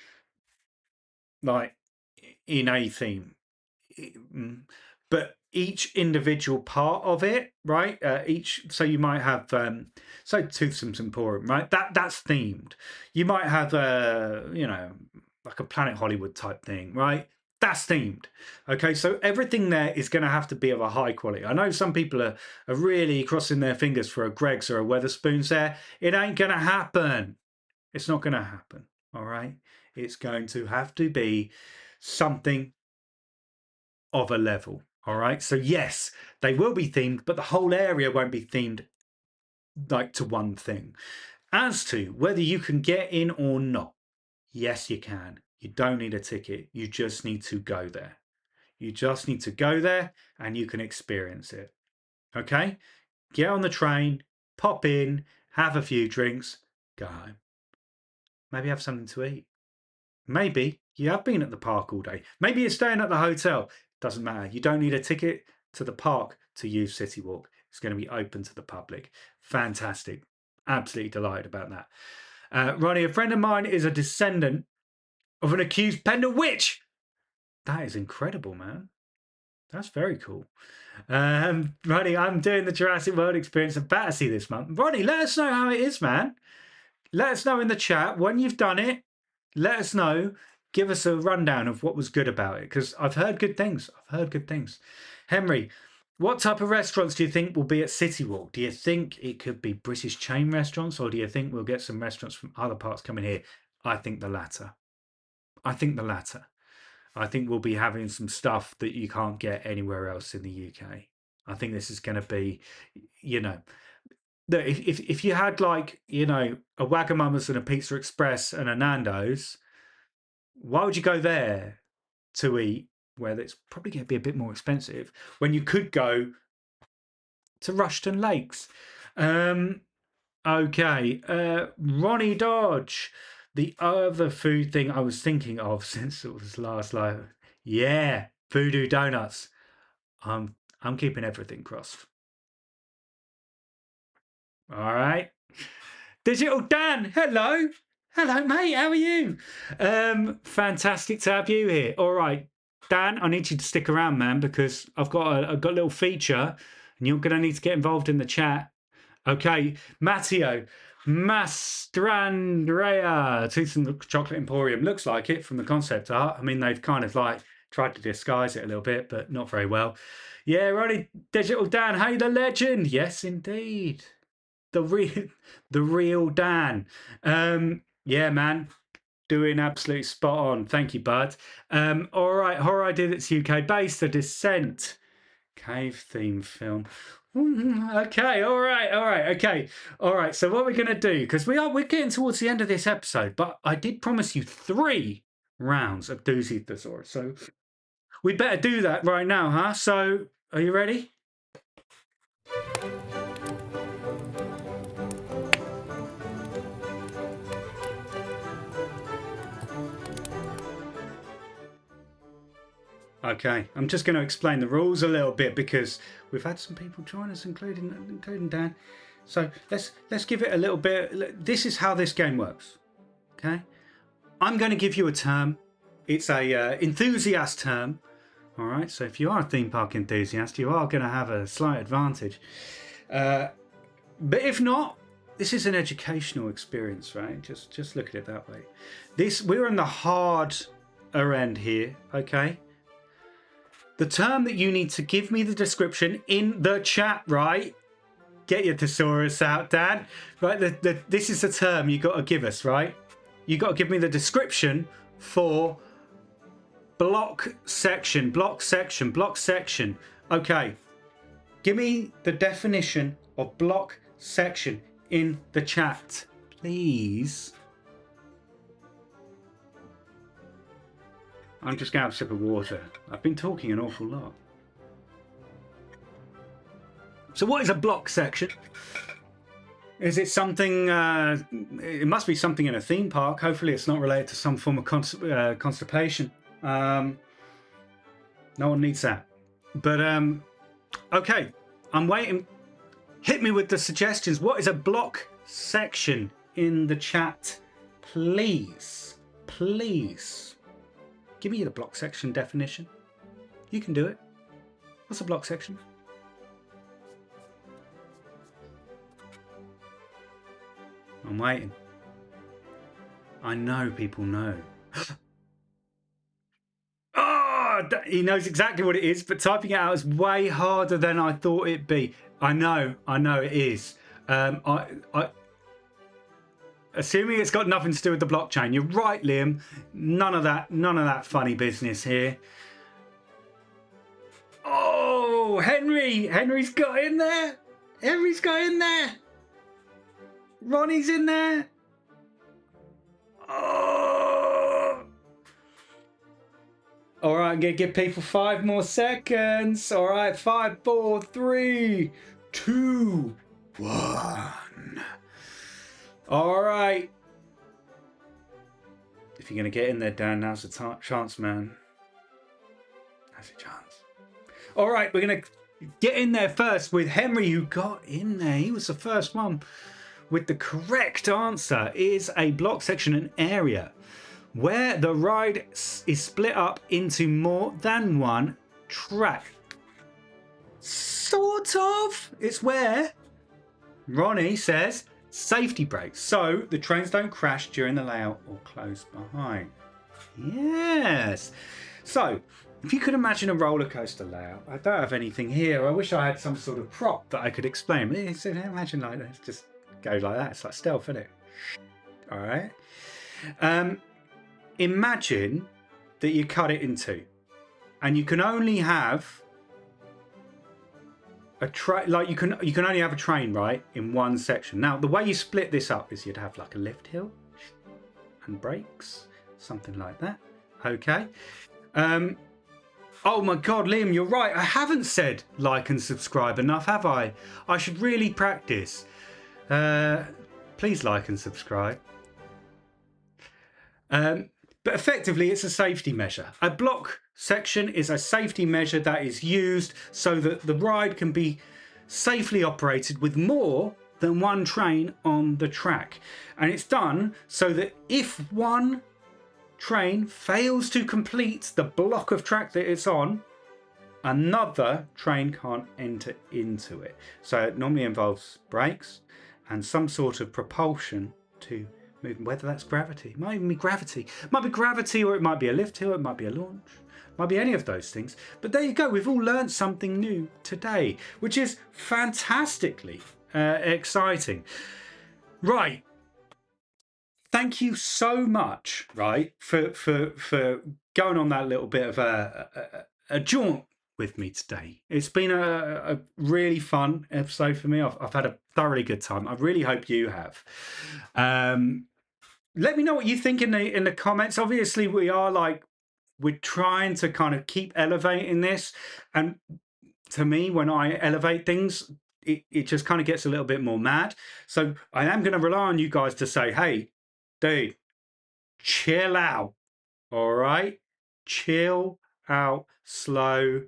like in a theme, but each individual part of it, right? So you might have so Toothsome's Emporium, right? That's themed. You might have like a Planet Hollywood type thing, right? That's themed. Okay, so everything there is going to have to be of a high quality. I know some people are really crossing their fingers for a Greg's or a Weatherspoons there. It ain't going to happen. It's not going to happen. All right. It's going to have to be something of a level. All right. So, yes, they will be themed, but the whole area won't be themed like to one thing. As to whether you can get in or not, yes, you can. You don't need a ticket. You just need to go there. You just need to go there and you can experience it. Okay? Get on the train, pop in, have a few drinks, go home. Maybe have something to eat. Maybe you have been at the park all day. Maybe you're staying at the hotel. Doesn't matter. You don't need a ticket to the park to use City Walk. It's going to be open to the public. Fantastic. Absolutely delighted about that. Ronnie, a friend of mine is a descendant of an accused Pendle witch. That is incredible, man. That's very cool. Ronnie, I'm doing the Jurassic World experience at Battersea this month. Ronnie, let us know how it is, man. Let us know in the chat when you've done it. Let us know. Give us a rundown of what was good about it, because I've heard good things. I've heard good things. Henry, what type of restaurants do you think will be at City Walk? Do you think it could be British chain restaurants, or do you think we'll get some restaurants from other parts coming here? I think the latter. I think the latter. I think we'll be having some stuff that you can't get anywhere else in the UK. I think this is going to be, you know, if you had like, you know, a Wagamama's and a Pizza Express and a Nando's, why would you go there to eat where it's probably going to be a bit more expensive when you could go to Rushton Lakes? Okay, Ronnie Dodge. The other food thing I was thinking of since it was last live, yeah, Voodoo Donuts. I'm keeping everything crossed. All right. Digital Dan, hello. Hello, mate. How are you? Fantastic to have you here. All right, Dan, I need you to stick around, man, because I've got a little feature, and you're going to need to get involved in the chat. Okay, Matteo Mastrandrea, Tooth and the Chocolate Emporium. Looks like it from the concept art. I mean, they've kind of like tried to disguise it a little bit, but not very well. Yeah, Ronnie Digital Dan, hey, the legend. Yes, indeed. The real, the real Dan. Yeah, man, doing absolutely spot on. Thank you, bud. All right, horror idea that's UK based. The Descent cave theme film. Okay, all right, okay, all right. So what we're gonna do, because we're getting towards the end of this episode, but I did promise you 3 rounds of Doozy Thesaurus, so we better do that right now, huh? So are you ready? Okay, I'm just going to explain the rules a little bit because we've had some people join us, including Dan. So let's give it a little bit. This is how this game works. Okay, I'm going to give you a term. It's a enthusiast term. All right. So if you are a theme park enthusiast, you are going to have a slight advantage. But if not, this is an educational experience, right? Just look at it that way. We're on the harder end here. Okay. The term that you need to give me the description in the chat, right? Get your thesaurus out, Dan. Right, this is the term you got to give us, right? You got to give me the description for block section. Okay, give me the definition of block section in the chat, please. I'm just going to have a sip of water. I've been talking an awful lot. So what is a block section? Is it something, it must be something in a theme park. Hopefully it's not related to some form of constipation. No one needs that. But, okay, I'm waiting. Hit me with the suggestions. What is a block section in the chat? Please, please. Give me the block section definition. You can do it. What's a block section? I'm waiting. I know people know. Oh, he knows exactly what it is, but typing it out is way harder than I thought it'd be. I know it is. Assuming it's got nothing to do with the blockchain. You're right, Liam. None of that funny business here. Oh, Henry's got in there. Henry's got in there. Ronnie's in there. Oh. All right, I'm gonna give people 5 more seconds. All right, 5, 4, 3, 2, 1. All right. If you're going to get in there, Dan, now's the chance, man. Now's a chance. All right, we're going to get in there first with Henry, who got in there. He was the first one with the correct answer. Is a block section an area where the ride is split up into more than one track? Sort of. It's where Ronnie says safety brakes, so the trains don't crash during the layout or close behind. Yes. So if you could imagine a roller coaster layout, I don't have anything here. I wish I had some sort of prop that I could explain. Imagine like this, just goes like that. It's like stealth, isn't it? All right. Imagine that you cut it into, and you can only have a train. Like you can only have a train, right, in one section. Now the way you split this up is you'd have like a lift hill and brakes, something like that. Okay. Oh my God, Liam, you're right. I haven't said like and subscribe enough, have I? I should really practice. Please like and subscribe. But effectively, it's a safety measure. A block section is a safety measure that is used so that the ride can be safely operated with more than one train on the track. And it's done so that if one train fails to complete the block of track that it's on, another train can't enter into it. So it normally involves brakes and some sort of propulsion to move, whether that's gravity. It might even be gravity. It might be gravity, or it might be a lift hill, it might be a launch, it might be any of those things. But there you go, we've all learned something new today, which is fantastically exciting. Right. Thank you so much, right, for going on that little bit of a jaunt with me today. It's been a really fun episode for me. I've had a thoroughly good time. I really hope you have. Let me know what you think in the comments. Obviously, we're trying to kind of keep elevating this, and to me, when I elevate things, it just kind of gets a little bit more mad. So I am going to rely on you guys to say, hey, dude, chill out. All right, chill out, slow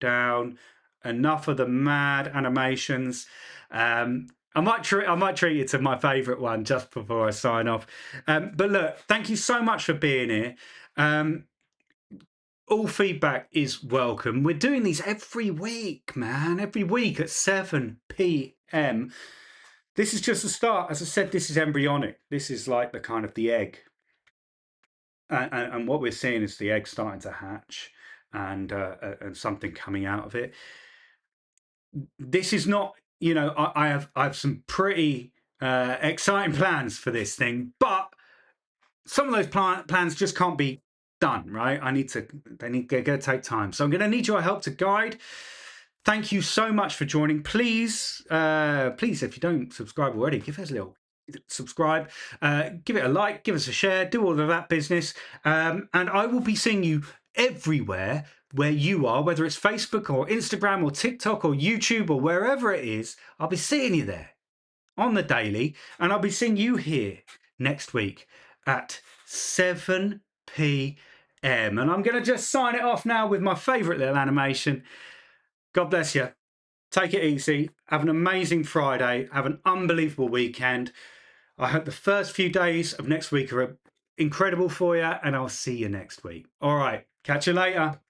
down. Enough of the mad animations. I might treat you to my favourite one just before I sign off. But look, thank you so much for being here. All feedback is welcome. We're doing these every week, man. Every week at 7 p.m. This is just a start. As I said, this is embryonic. This is like the kind of the egg. And what we're seeing is the egg starting to hatch and something coming out of it. This is not, you know, I have some pretty exciting plans for this thing, but some of those plans just can't be done, right? They're going to take time. So I'm going to need your help to guide. Thank you so much for joining. Please, if you don't subscribe already, give us a little subscribe, give it a like, give us a share, do all of that business. And I will be seeing you everywhere where you are, whether it's Facebook or Instagram or TikTok or YouTube or wherever it is. I'll be seeing you there on the daily, and I'll be seeing you here next week at 7 p.m. And I'm going to just sign it off now with my favorite little animation. God bless you. Take it easy. Have an amazing Friday. Have an unbelievable weekend. I hope the first few days of next week are incredible for you, and I'll see you next week. All right. Catch you later.